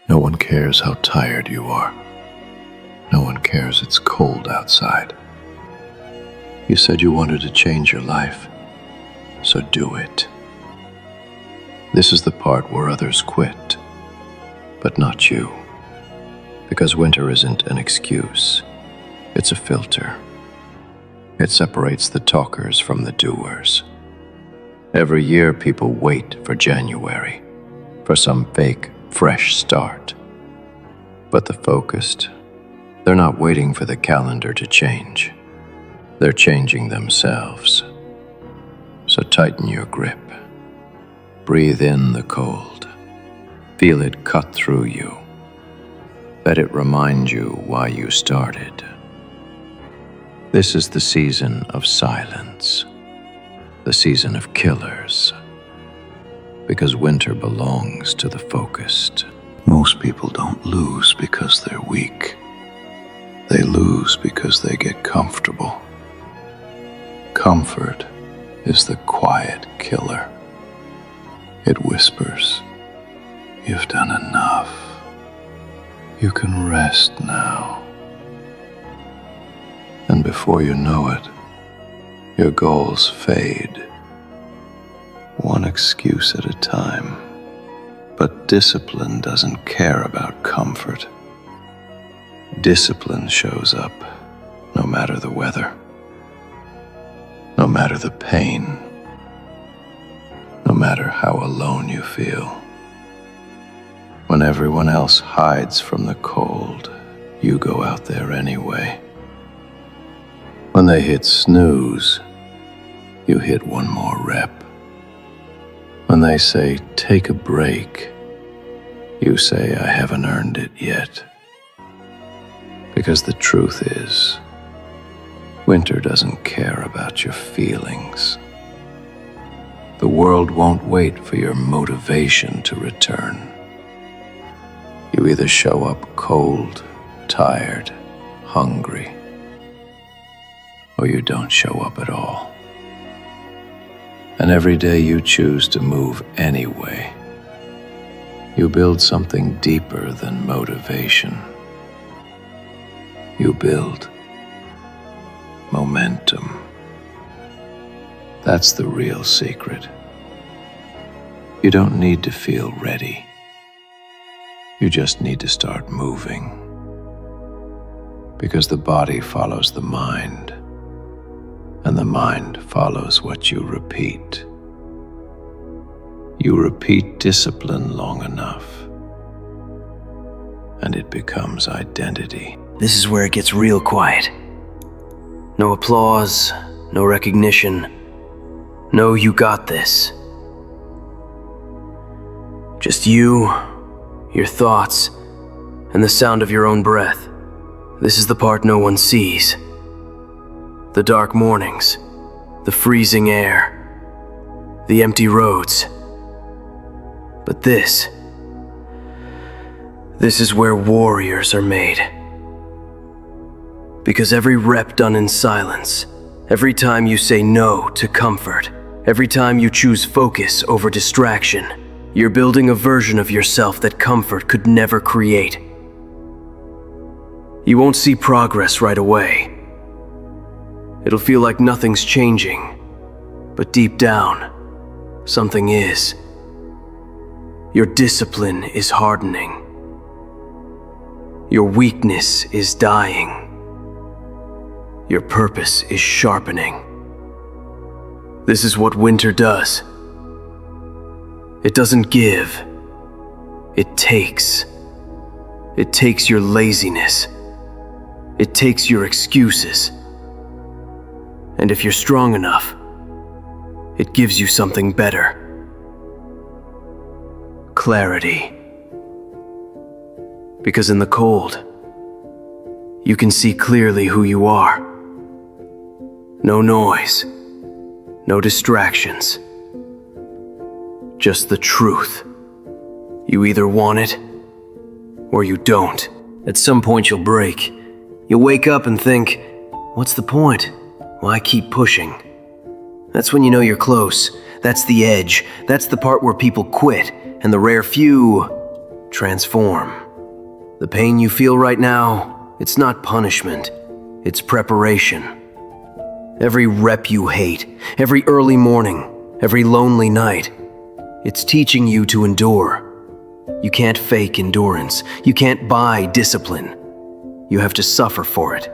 No one cares how tired you are. No one cares it's cold outside. You said you wanted to change your life, so do it. This is the part where others quit, but not you. Because winter isn't an excuse, it's a filter. It separates the talkers from the doers. Every year people wait for January, for some fake, fresh start. But the focused, they're not waiting for the calendar to change. They're changing themselves. So tighten your grip. Breathe in the cold. Feel it cut through you. Let it remind you why you started. This is the season of silence, the season of killers, because winter belongs to the focused. Most people don't lose because they're weak. They lose because they get comfortable. Comfort is the quiet killer. It whispers, "You've done enough. You can rest now." And before you know it, your goals fade, one excuse at a time. But discipline doesn't care about comfort. Discipline shows up no matter the weather, no matter the pain, no matter how alone you feel. When everyone else hides from the cold, you go out there anyway. When they hit snooze, you hit one more rep. When they say, "Take a break," you say, "I haven't earned it yet." Because the truth is, winter doesn't care about your feelings. The world won't wait for your motivation to return. You either show up cold, tired, hungry, or you don't show up at all. And every day you choose to move anyway, you build something deeper than motivation. You build momentum. That's the real secret. You don't need to feel ready. You just need to start moving. Because the body follows the mind, and the mind follows what you repeat. You repeat discipline long enough, and it becomes identity. This is where it gets real quiet. No applause, no recognition. No, you got this. Just you, your thoughts, and the sound of your own breath. This is the part no one sees. The dark mornings, the freezing air, the empty roads. But this is where warriors are made. Because every rep done in silence, every time you say no to comfort, every time you choose focus over distraction, you're building a version of yourself that comfort could never create. You won't see progress right away. It'll feel like nothing's changing, but deep down, something is. Your discipline is hardening. Your weakness is dying. Your purpose is sharpening. This is what winter does. It doesn't give. It takes. It takes your laziness. It takes your excuses. And if you're strong enough, it gives you something better. Clarity. Because in the cold, you can see clearly who you are. No noise, no distractions. Just the truth. You either want it, or you don't. At some point you'll break. You'll wake up and think, what's the point? Why keep pushing? That's when you know you're close. That's the edge. That's the part where people quit, and the rare few transform. The pain you feel right now, it's not punishment, it's preparation. Every rep you hate, every early morning, every lonely night, it's teaching you to endure. You can't fake endurance. You can't buy discipline. You have to suffer for it.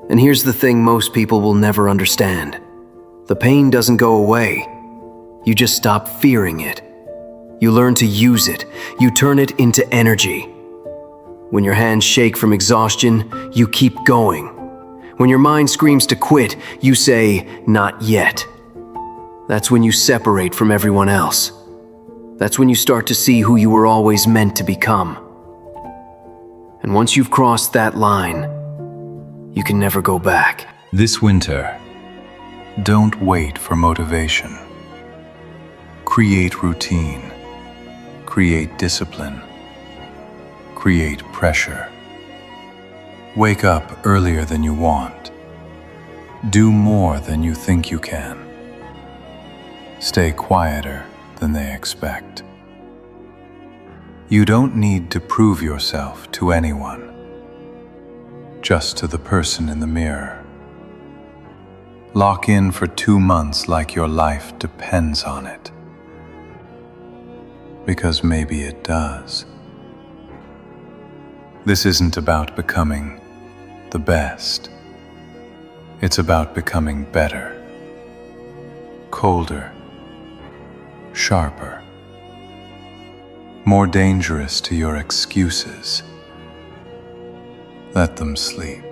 And here's the thing most people will never understand. The pain doesn't go away. You just stop fearing it. You learn to use it. You turn it into energy. When your hands shake from exhaustion, you keep going. When your mind screams to quit, you say, "Not yet." That's when you separate from everyone else. That's when you start to see who you were always meant to become. And once you've crossed that line, you can never go back. This winter, don't wait for motivation. Create routine. Create discipline. Create pressure. Wake up earlier than you want. Do more than you think you can. Stay quieter than they expect. You don't need to prove yourself to anyone, just to the person in the mirror. Lock in for 2 months like your life depends on it. Because maybe it does. This isn't about becoming the best. It's about becoming better, colder, sharper, more dangerous to your excuses. Let them sleep.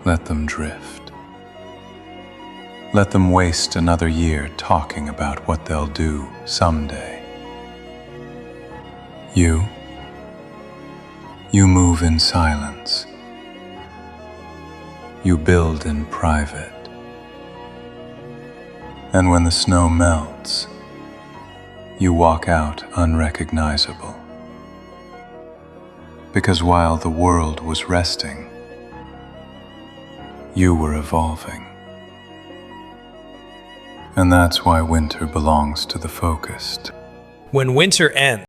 Let them drift. Let them waste another year talking about what they'll do someday. You move in silence. You build in private. And when the snow melts, you walk out unrecognizable. Because while the world was resting, you were evolving. And that's why winter belongs to the focused. When winter ends,